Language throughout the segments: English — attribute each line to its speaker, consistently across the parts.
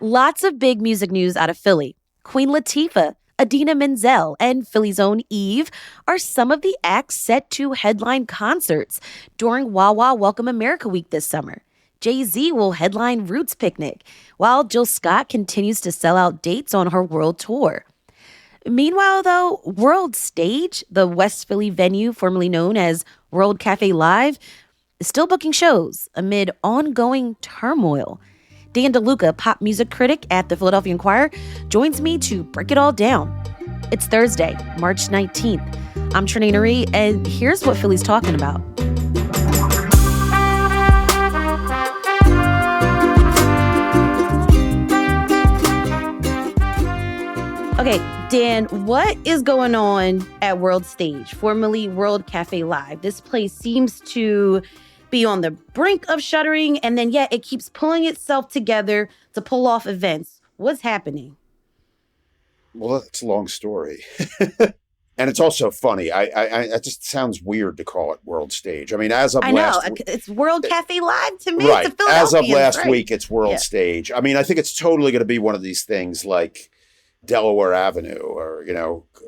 Speaker 1: Lots of big music news out of Philly. Queen Latifah, Idina Menzel, and Philly's own Eve are some of the acts set to headline concerts during Wawa Welcome America week this summer. JAY-Z will headline Roots Picnic, while Jill Scott continues to sell out dates on her world tour. Meanwhile, though, World Stage, the West Philly venue formerly known as World Cafe Live, is still booking shows amid ongoing turmoil. DeLuca, pop music critic at the Philadelphia Inquirer, joins me to break it all down. It's Thursday, March 19th. I'm Trenae Nuri, and here's what Philly's talking about. Okay, Dan, what is going on at World Stage, formerly World Cafe Live? This place seems to be on the brink of shuttering, and then yet it keeps pulling itself together to pull off events. What's happening?
Speaker 2: Well, it's a long story. And it's also funny. It just sounds weird to call it World Stage. I mean, as of
Speaker 1: it's World Cafe Live to me.
Speaker 2: Right.
Speaker 1: It's a
Speaker 2: as of last
Speaker 1: right?
Speaker 2: week, it's World Stage. I mean, I think it's totally going to be one of these things like Delaware Avenue, or,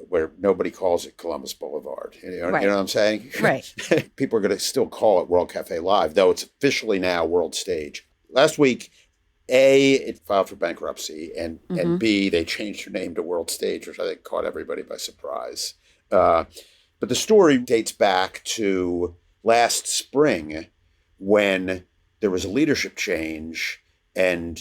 Speaker 2: where nobody calls it Columbus Boulevard.
Speaker 1: Right.
Speaker 2: You know what I'm saying?
Speaker 1: Right.
Speaker 2: People are going to still call it World Cafe Live, though it's officially now World Stage. Last week, A, it filed for bankruptcy, and B, they changed their name to World Stage, which I think caught everybody by surprise. But the story dates back to last spring when there was a leadership change, and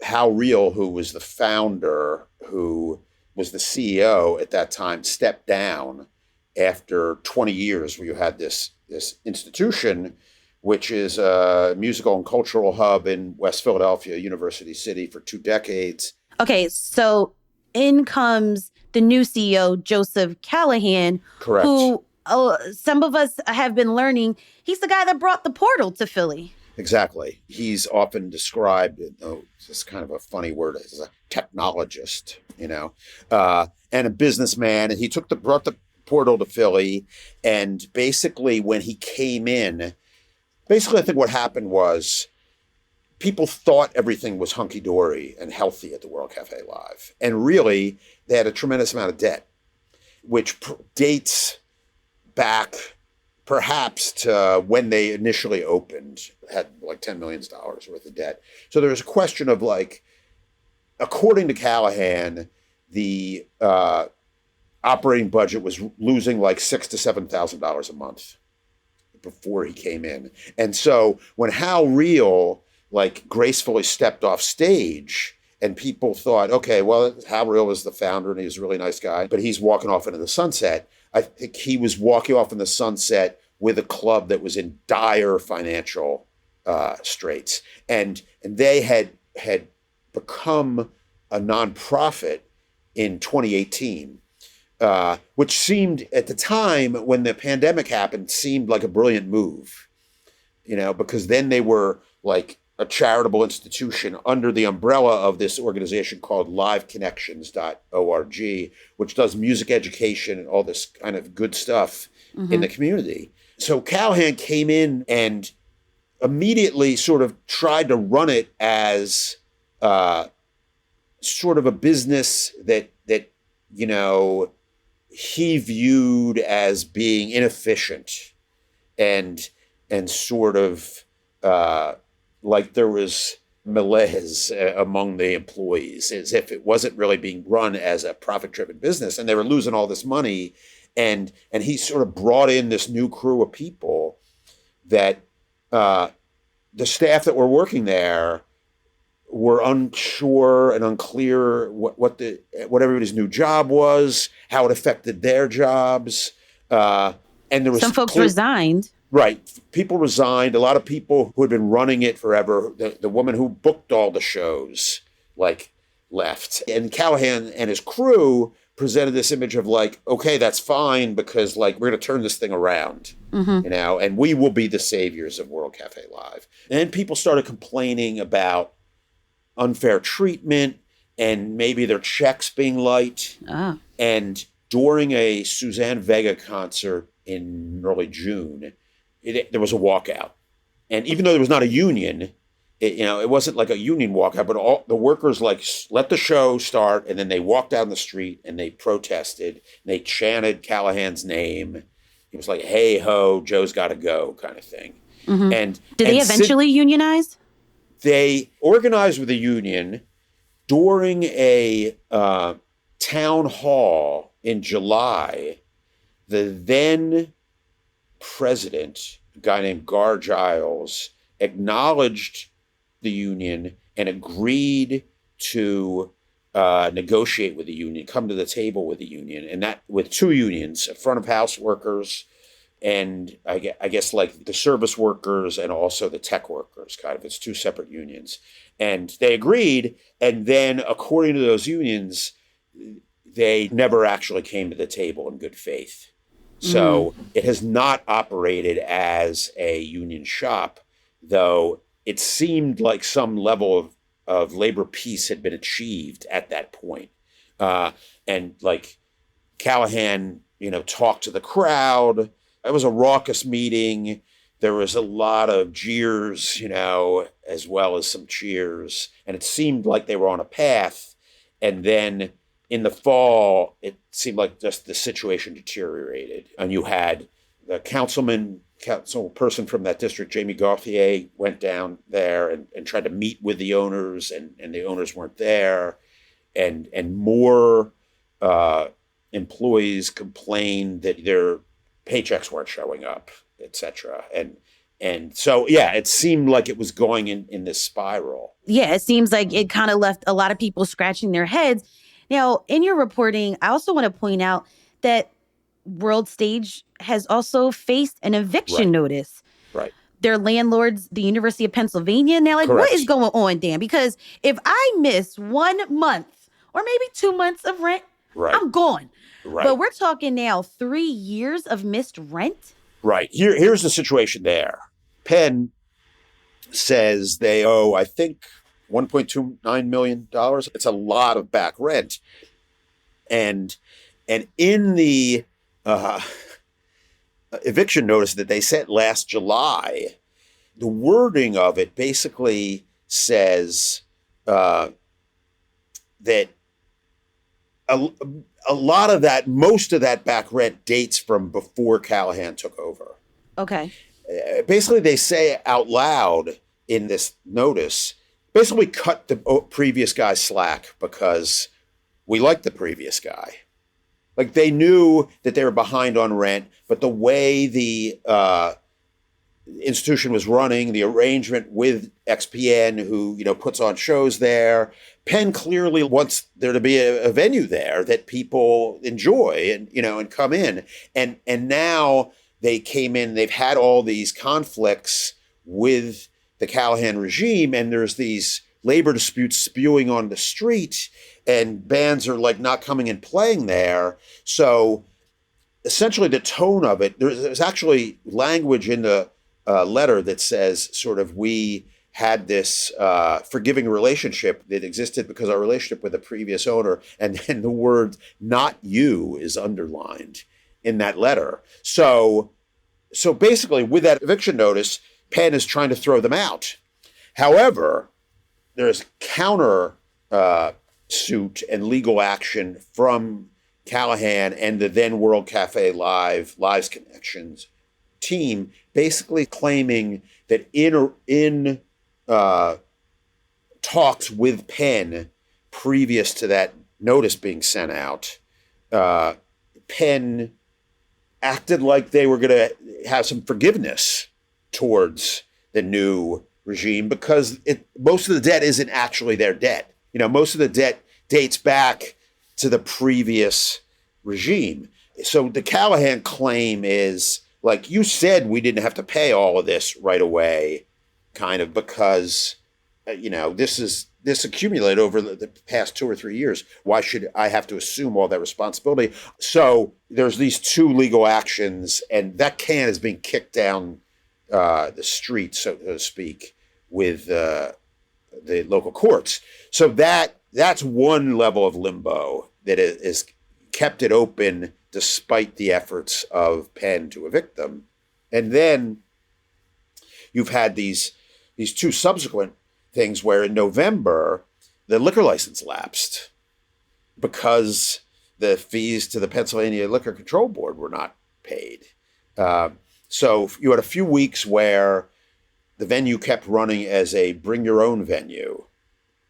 Speaker 2: Hal Reel, who was the founder, who was the CEO at that time, stepped down after 20 years where you had this institution, which is a musical and cultural hub in West Philadelphia, University City, for 2 decades.
Speaker 1: Okay, so in comes the new CEO, Joseph Callahan.
Speaker 2: Correct.
Speaker 1: Who some of us have been learning, he's the guy that brought the portal to Philly.
Speaker 2: Exactly. He's often described, it's kind of a funny word, as a technologist, and a businessman. And he brought the portal to Philly. And basically, when he came in, I think what happened was people thought everything was hunky-dory and healthy at the World Cafe Live. And really, they had a tremendous amount of debt, which dates back perhaps to when they initially opened, had like $10 million worth of debt. So there was a question of, according to Callahan, the operating budget was losing like $6,000 to $7,000 a month before he came in. And so when Hal Reel gracefully stepped off stage, and people thought, okay, well, Hal Reel was the founder and he was a really nice guy, but he's walking off into the sunset. I think he was walking off in the sunset with a club that was in dire financial straits. And they had become a nonprofit in 2018, which seemed, at the time when the pandemic happened, seemed like a brilliant move, because then they were like a charitable institution under the umbrella of this organization called liveconnections.org, which does music education and all this kind of good stuff in the community. So Callahan came in and immediately sort of tried to run it as sort of a business that he viewed as being inefficient and sort of like there was malaise among the employees, as if it wasn't really being run as a profit-driven business, and they were losing all this money. And he sort of brought in this new crew of people that the staff that were working there were unsure and unclear what everybody's new job was, how it affected their jobs. And there was
Speaker 1: some folks resigned.
Speaker 2: Right. People resigned. A lot of people who had been running it forever, the woman who booked all the shows, left. And Callahan and his crew presented this image of okay, that's fine, because we're going to turn this thing around, and we will be the saviors of World Cafe Live. And then people started complaining about unfair treatment and maybe their checks being light. And during a Suzanne Vega concert in early June, there was a walkout. And even though there was not a union, it wasn't like a union walkout, but all the workers like let the show start, and then they walked down the street and they protested. And they chanted Callahan's name. It was like, "Hey ho, Joe's got to go," kind of thing.
Speaker 1: Mm-hmm.
Speaker 2: And
Speaker 1: did they eventually unionize?
Speaker 2: They organized with a union during a town hall in July. The then president, a guy named Gar Giles, acknowledged the union and agreed to negotiate with the union, come to the table with the union, and that with two unions, front of house workers and I guess like the service workers and also the tech workers, kind of. It's two separate unions. And they agreed. And then according to those unions, they never actually came to the table in good faith. So it has not operated as a union shop, though it seemed like some level of labor peace had been achieved at that point. And like Callahan, talked to the crowd. It was a raucous meeting. There was a lot of jeers, as well as some cheers. And it seemed like they were on a path. And then in the fall, it seemed like just the situation deteriorated. And you had the councilperson from that district, Jamie Gauthier, went down there and tried to meet with the owners, and the owners weren't there. And more employees complained that their paychecks weren't showing up, etc. And so, yeah, it seemed like it was going in this spiral.
Speaker 1: Yeah, it seems like it kind of left a lot of people scratching their heads. Now, in your reporting, I also want to point out that World Stage has also faced an eviction notice.
Speaker 2: Right.
Speaker 1: Their landlords, the University of Pennsylvania. Now, like,
Speaker 2: Correct.
Speaker 1: What is going on, Dan? Because if I miss 1 month or maybe 2 months of rent, I'm gone.
Speaker 2: Right.
Speaker 1: But we're talking now 3 years of missed rent.
Speaker 2: Right. Here's the situation there. Penn says they owe, I think, $1.29 million. It's a lot of back rent. And in the eviction notice that they sent last July, the wording of it basically says that a lot of that, most of that back rent dates from before Callahan took over.
Speaker 1: Okay.
Speaker 2: Basically, they say out loud in this notice, basically cut the previous guy slack because we like the previous guy. Like, they knew that they were behind on rent, but the way the institution was running, the arrangement with XPN, who, puts on shows there, Penn clearly wants there to be a venue there that people enjoy and come in. And now they came in, they've had all these conflicts with the Callahan regime, and there's these labor disputes spewing on the street, and bands are like not coming and playing there. So essentially the tone of it, there's actually language in the letter that says sort of, we had this forgiving relationship that existed because our relationship with the previous owner, and then the word "not you" is underlined in that letter. So basically, with that eviction notice, Penn is trying to throw them out. However, there's counter suit and legal action from Callahan and the then World Cafe Lives Connections team, basically claiming that in talks with Penn previous to that notice being sent out, Penn acted like they were going to have some forgiveness towards the new regime because most of the debt isn't actually their debt. Most of the debt dates back to the previous regime. So the Callahan claim is, like, you said we didn't have to pay all of this right away, kind of, because, this accumulated over the past 2 or 3 years. Why should I have to assume all that responsibility? So there's these two legal actions, and that can is being kicked down the street, so to speak, with the local courts. So that's one level of limbo that is kept it open despite the efforts of Penn to evict them. And then you've had these two subsequent things where in November, the liquor license lapsed because the fees to the Pennsylvania Liquor Control Board were not paid. So you had a few weeks where the venue kept running as a bring your own venue,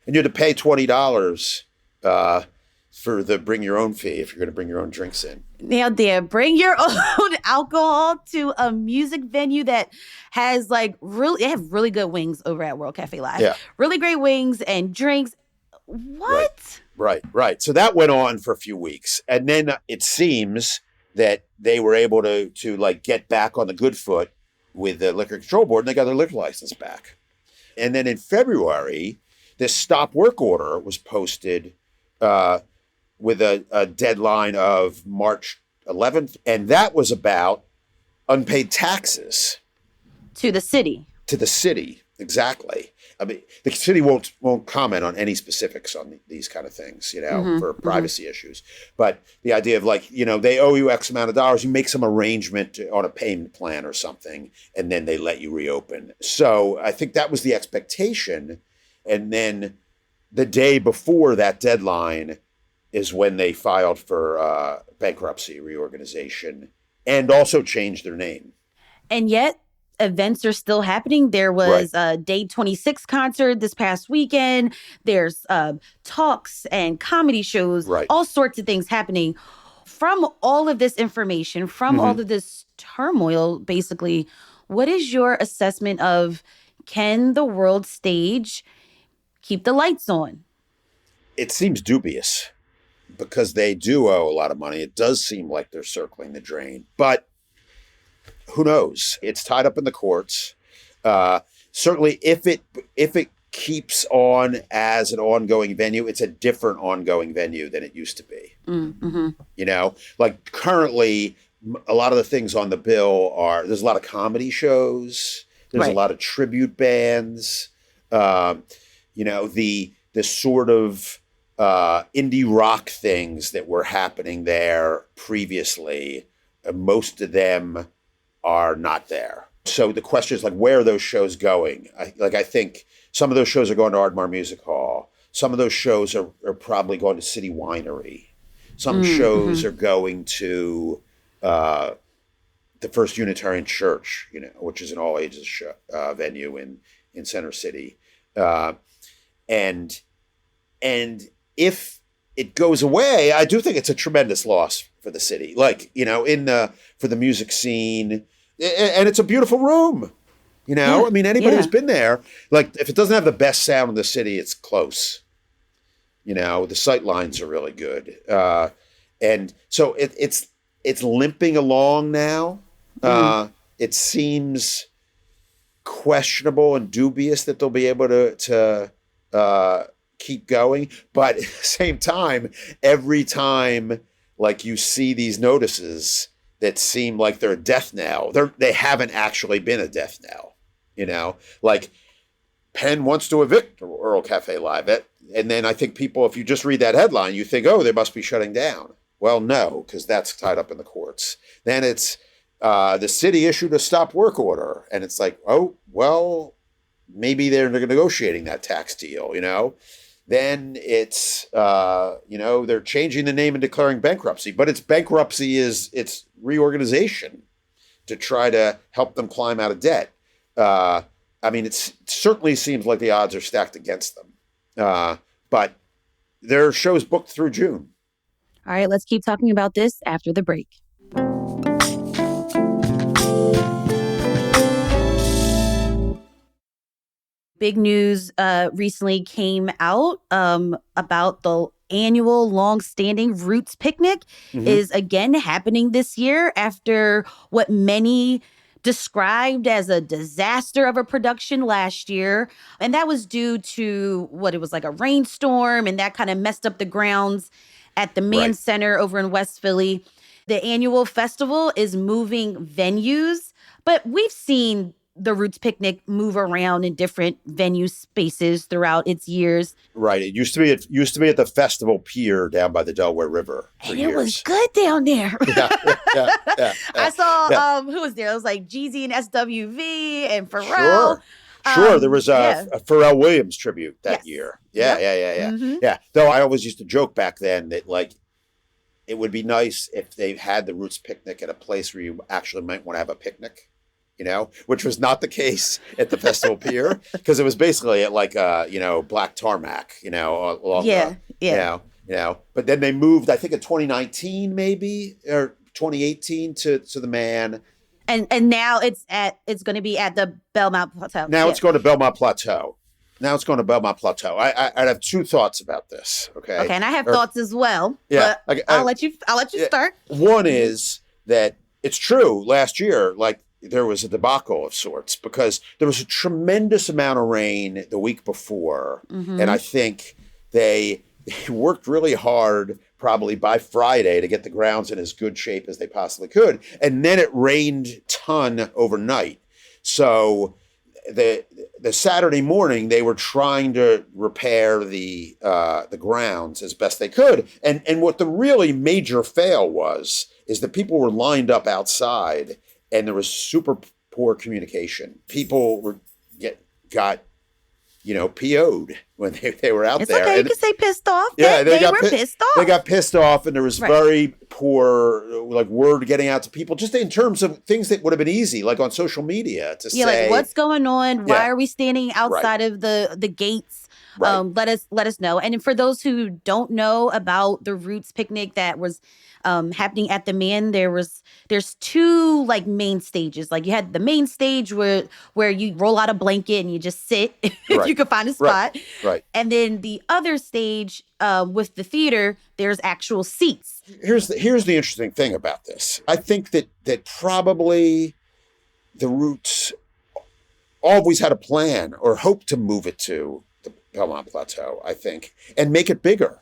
Speaker 2: and you had to pay $20 for the bring your own fee if you're going to bring your own drinks in.
Speaker 1: Now there, bring your own alcohol to a music venue that has they have really good wings over at World Cafe Live.
Speaker 2: Yeah.
Speaker 1: Really great wings and drinks. What?
Speaker 2: Right. So that went on for a few weeks. And then it seems that they were able to get back on the good foot with the Liquor Control Board, and they got their liquor license back. And then in February, this stop work order was posted with a deadline of March 11th. And that was about unpaid taxes.
Speaker 1: To the city.
Speaker 2: To the city, exactly. I mean, the city won't comment on any specifics on these kind of things, for privacy issues. But the idea of they owe you X amount of dollars, you make some arrangement on a payment plan or something, and then they let you reopen. So I think that was the expectation. And then the day before that deadline is when they filed for bankruptcy, reorganization, and also changed their name.
Speaker 1: And yet, events are still happening. There was a Day 26 concert this past weekend. There's talks and comedy shows, all sorts of things happening. From all of this information, from all of this turmoil, basically, what is your assessment of, can the world stage keep the lights on?
Speaker 2: It seems dubious because they do owe a lot of money. It does seem like they're circling the drain, but who knows? It's tied up in the courts. Certainly, if it keeps on as an ongoing venue, it's a different ongoing venue than it used to be. Currently, a lot of the things on the bill there's a lot of comedy shows. There's a lot of tribute bands. The sort of indie rock things that were happening there previously, most of them are not there. So the question is where are those shows going? I think some of those shows are going to Ardmore Music Hall. Some of those shows are probably going to City Winery. Some shows are going to the First Unitarian Church, which is an all ages venue in Center City. And if it goes away, I do think it's a tremendous loss for the city. For the music scene. And it's a beautiful room, I mean, anybody who's been there, if it doesn't have the best sound in the city, it's close. The sight lines are really good. And so it's limping along now. It seems questionable and dubious that they'll be able to keep going. But at the same time, every time you see these notices that seem like they're a death knell, they haven't actually been a death knell. Penn wants to evict Earl Cafe Live. And then I think people, if you just read that headline, you think, oh, they must be shutting down. Well, no, because that's tied up in the courts. Then it's the city issued a stop work order. And it's oh, well, maybe they're negotiating that tax deal, Then it's, they're changing the name and declaring bankruptcy. But it's reorganization to try to help them climb out of debt. It certainly seems like the odds are stacked against them. But there are shows booked through June.
Speaker 1: All right, let's keep talking about this after the break. Big news recently came out about the annual long-standing Roots Picnic is again happening this year after what many described as a disaster of a production last year. And that was due to a rainstorm, and that kind of messed up the grounds at the Mann Center over in West Philly. The annual festival is moving venues, but we've seen the Roots Picnic move around in different venue spaces throughout its years.
Speaker 2: Right. It used to be at the Festival Pier down by the Delaware River for
Speaker 1: and
Speaker 2: years.
Speaker 1: It was good down there.
Speaker 2: Yeah.
Speaker 1: I saw who was there? It was JAΙ-Z and SWV and Pharrell.
Speaker 2: Sure. Sure, there was
Speaker 1: Yeah.
Speaker 2: a Pharrell Williams tribute that
Speaker 1: Yes.
Speaker 2: year. Yeah,
Speaker 1: Yep. Mm-hmm.
Speaker 2: yeah. Though I always used to joke back then that like it would be nice if they had the Roots picnic at a place where you actually might want to have a picnic, which was not the case at the Festival Pier because it was basically at like black tarmac, along
Speaker 1: Yeah.
Speaker 2: But then they moved, I think in 2019 maybe or 2018 to the Man.
Speaker 1: And now it's going to be at the Belmont Plateau.
Speaker 2: Now it's going to Belmont Plateau. I have two thoughts about this. Okay.
Speaker 1: Okay, and I have thoughts as well.
Speaker 2: Yeah.
Speaker 1: But I'll let you start.
Speaker 2: One is that it's true. Last year, like there was a debacle of sorts because there was a tremendous amount of rain the week before, and I think they worked really hard. Probably by Friday to get the grounds in as good shape as they possibly could. And then it rained ton overnight. So the Saturday morning, they were trying to repair the grounds as best they could. And what the really major fail is that people were lined up outside and there was super poor communication. People got PO'd when they were out there.
Speaker 1: It's okay, you can say pissed off.
Speaker 2: Yeah,
Speaker 1: they were pissed off.
Speaker 2: They got pissed off, and there was very poor word getting out to people, just in terms of things that would have been easy, like on social media, to say,
Speaker 1: like what's going on? Why are we standing outside of the gates?
Speaker 2: Right.
Speaker 1: Let us know. And for those who don't know about the Roots picnic that was happening at the Man, there's two like main stages. Like you had the main stage where you roll out a blanket and you just sit if you could find a spot.
Speaker 2: Right.
Speaker 1: And then the other stage with the theater, there's actual seats.
Speaker 2: Here's the interesting thing about this. I think that probably the Roots always had a plan or hoped to move it to the Belmont Plateau, I think, and make it bigger.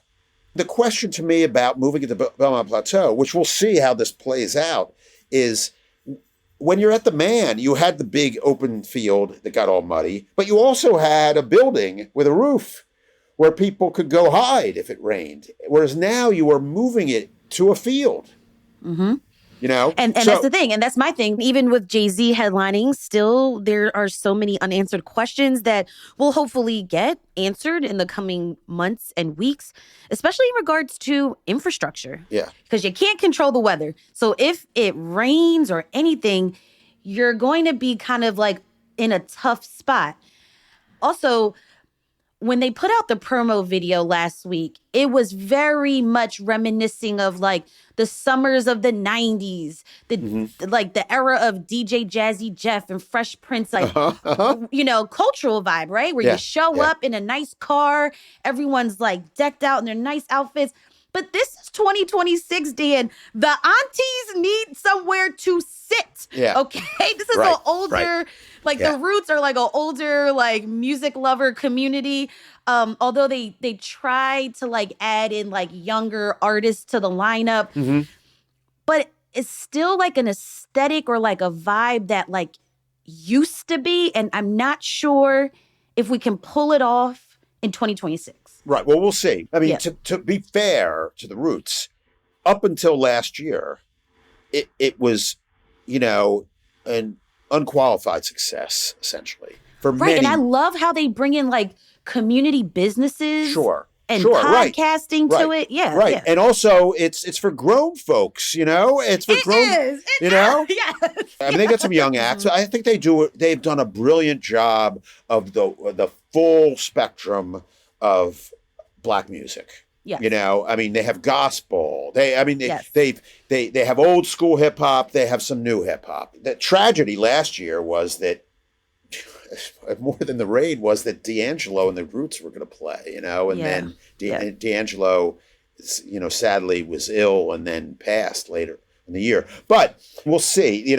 Speaker 2: The question to me about moving it to Belmont Plateau, which we'll see how this plays out, is when you're at the Man, you had the big open field that got all muddy, but you also had a building with a roof where people could go hide if it rained. Whereas now you are moving it to a field.
Speaker 1: Mm-hmm. And
Speaker 2: so,
Speaker 1: that's the thing. And that's my thing. Even with JAY-Z headlining, still there are so many unanswered questions that will hopefully get answered in the coming months and weeks, especially in regards to infrastructure.
Speaker 2: Yeah.
Speaker 1: Because you can't control the weather. So if it rains or anything, you're going to be kind of like in a tough spot. Also, when they put out the promo video last week, it was very much reminiscing of like the summers of the 90s, the era of DJ Jazzy Jeff and Fresh Prince, cultural vibe, right? Where you show up in a nice car, everyone's like decked out in their nice outfits. But this is 2026, Dan. The aunties need somewhere to sit.
Speaker 2: Yeah.
Speaker 1: Okay. This is an older, the Roots are like an older, like music lover community. Although they try to like add in like younger artists to the lineup, but it's still like an aesthetic or like a vibe that like used to be. And I'm not sure if we can pull it off in 2026.
Speaker 2: Right. Well, we'll see. I mean, to be fair to the Roots, up until last year, it was, an unqualified success, essentially. For many.
Speaker 1: And I love how they bring in like community businesses. And podcasting to it. Yeah.
Speaker 2: Right.
Speaker 1: Yeah.
Speaker 2: And also it's for grown folks, It's for grown.
Speaker 1: It is.
Speaker 2: Yes.
Speaker 1: I
Speaker 2: mean, they got some young acts. I think they've done a brilliant job of the full spectrum of Black music.
Speaker 1: Yeah.
Speaker 2: I mean, they have gospel. They have old school hip hop. They have some new hip hop. The tragedy last year was that more than the rain was that D'Angelo and the Roots were going to play, then D'Angelo, sadly was ill and then passed later in the year. But we'll see.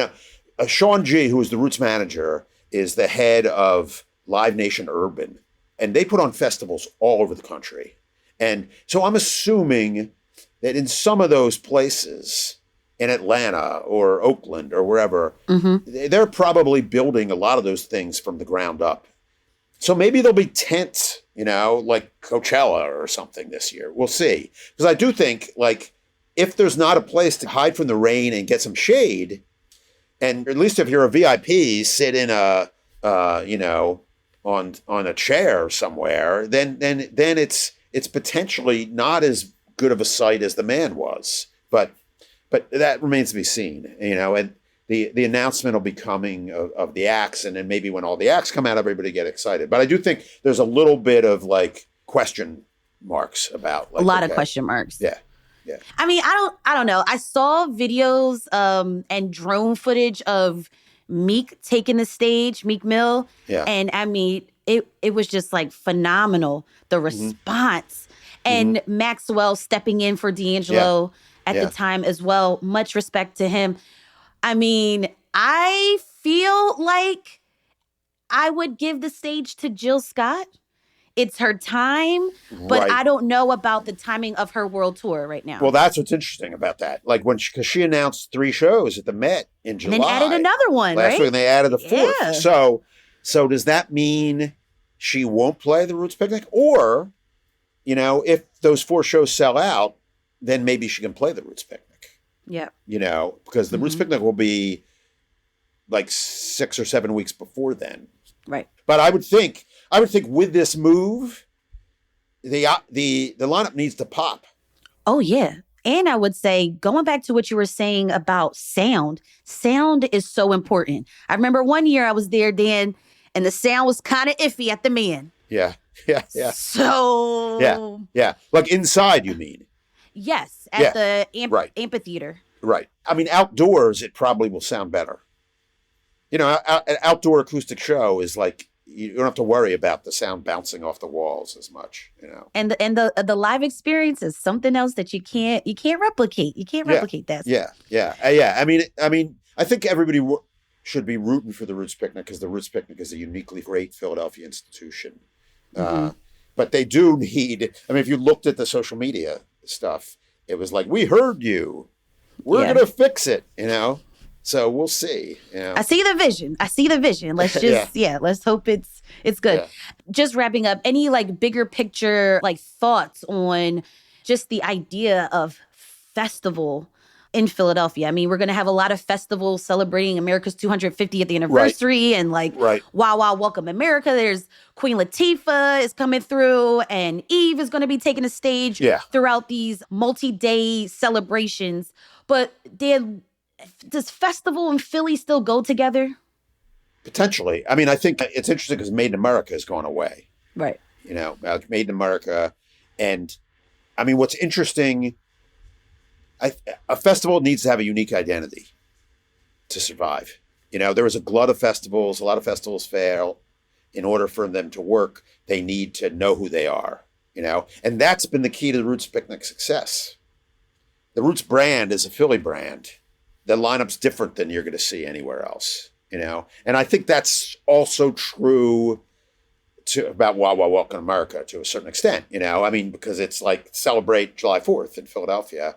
Speaker 2: Sean G, who is the Roots manager, is the head of Live Nation Urban, and they put on festivals all over the country. And so I'm assuming that in some of those places, in Atlanta or Oakland or wherever, they're probably building a lot of those things from the ground up. So maybe there'll be tents, like Coachella or something this year. We'll see. Because I do think, if there's not a place to hide from the rain and get some shade, and at least if you're a VIP, sit in a on a chair somewhere, then it's potentially not as good of a sight as the man was. But that remains to be seen, and the announcement will be coming of the acts, and then maybe when all the acts come out, everybody get excited. But I do think there's a little bit of like question marks about
Speaker 1: a lot of question marks.
Speaker 2: Yeah. Yeah.
Speaker 1: I mean, I don't know. I saw videos and drone footage of Meek taking the stage, Meek Mill.
Speaker 2: Yeah.
Speaker 1: And I mean, it was just like phenomenal, the response. And Maxwell stepping in for D'Angelo at the time as well. Much respect to him. I mean, I feel like I would give the stage to Jill Scott. It's her time, but
Speaker 2: Right.
Speaker 1: I don't know about the timing of her world tour right now.
Speaker 2: Well, that's what's interesting about that. Like because she announced 3 shows at the Met in July.
Speaker 1: And then added another one,
Speaker 2: last
Speaker 1: right?
Speaker 2: week, and they added a 4th.
Speaker 1: Yeah.
Speaker 2: So does that mean she won't play the Roots Picnic? Or, if those 4 shows sell out, then maybe she can play the Roots Picnic.
Speaker 1: Yeah.
Speaker 2: Because the Roots Picnic will be like 6 or 7 weeks before then.
Speaker 1: Right.
Speaker 2: But I would think with this move, the lineup needs to pop.
Speaker 1: Oh, yeah. And I would say, going back to what you were saying about sound is so important. I remember one year I was there, Dan, and the sound was kind of iffy at the Man.
Speaker 2: Yeah.
Speaker 1: So.
Speaker 2: Yeah. Like inside, you mean?
Speaker 1: Yes, at the amphitheater.
Speaker 2: Right. I mean, outdoors, it probably will sound better. An outdoor acoustic show is like, you don't have to worry about the sound bouncing off the walls as much,
Speaker 1: And the live experience is something else that you can't replicate. You can't replicate that.
Speaker 2: Yeah. I mean, I think everybody should be rooting for the Roots Picnic because the Roots Picnic is a uniquely great Philadelphia institution. But they do need. I mean, if you looked at the social media stuff, it was like, we heard you. We're gonna fix it. So we'll see.
Speaker 1: I see the vision. Let's just, let's hope it's good. Yeah. Just wrapping up, any like bigger picture, like thoughts on just the idea of festival in Philadelphia. I mean, we're going to have a lot of festivals celebrating America's 250th anniversary and like Wawa Welcome America. There's Queen Latifah is coming through and Eve is going to be taking the stage throughout these multi-day celebrations. But does festival and Philly still go together?
Speaker 2: Potentially. I mean, I think it's interesting because Made in America has gone away.
Speaker 1: Right.
Speaker 2: Made in America. And I mean, what's interesting, a festival needs to have a unique identity to survive. There is a glut of festivals. A lot of festivals fail. In order for them to work, they need to know who they are, and that's been the key to the Roots Picnic success. The Roots brand is a Philly brand. The lineup's different than you're going to see anywhere else, And I think that's also true about Wawa Welcome America to a certain extent, I mean, because it's like celebrate July 4th in Philadelphia.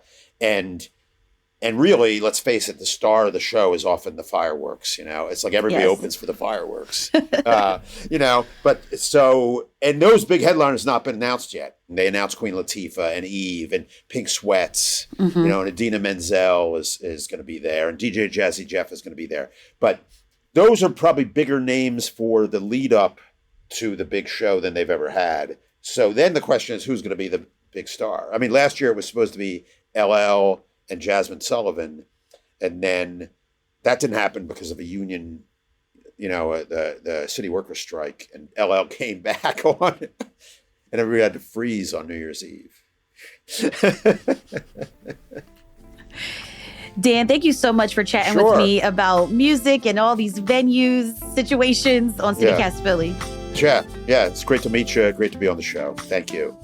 Speaker 2: And really, let's face it, the star of the show is often the fireworks, It's like everybody opens for the fireworks, But so, and those big headliners not been announced yet. And they announced Queen Latifah and Eve and Pink Sweats, and Idina Menzel is going to be there, and DJ Jazzy Jeff is going to be there. But those are probably bigger names for the lead up to the big show than they've ever had. So then the question is, who's going to be the big star? I mean, last year it was supposed to be LL and Jasmine Sullivan, and then that didn't happen because of a union, the city workers strike, and LL came back on, and everybody had to freeze on New Year's Eve.
Speaker 1: Dan, thank you so much for chatting with me about music and all these venues, situations on CityCast Philly.
Speaker 2: Yeah, it's great to meet you. Great to be on the show. Thank you.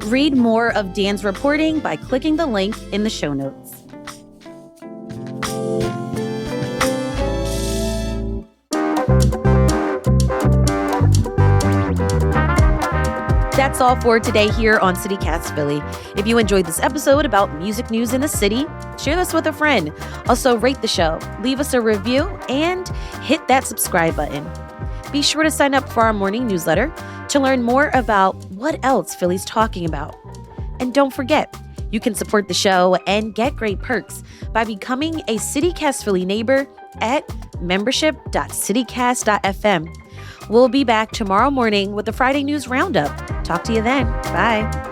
Speaker 1: Read more of Dan's reporting by clicking the link in the show notes. That's all for today here on CityCast Philly. If you enjoyed this episode about music news in the city, share this with a friend. Also, rate the show, leave us a review, and hit that subscribe button. Be sure to sign up for our morning newsletter to learn more about what else Philly's talking about. And don't forget, you can support the show and get great perks by becoming a CityCast Philly neighbor at membership.citycast.fm. We'll be back tomorrow morning with the Friday News Roundup. Talk to you then. Bye.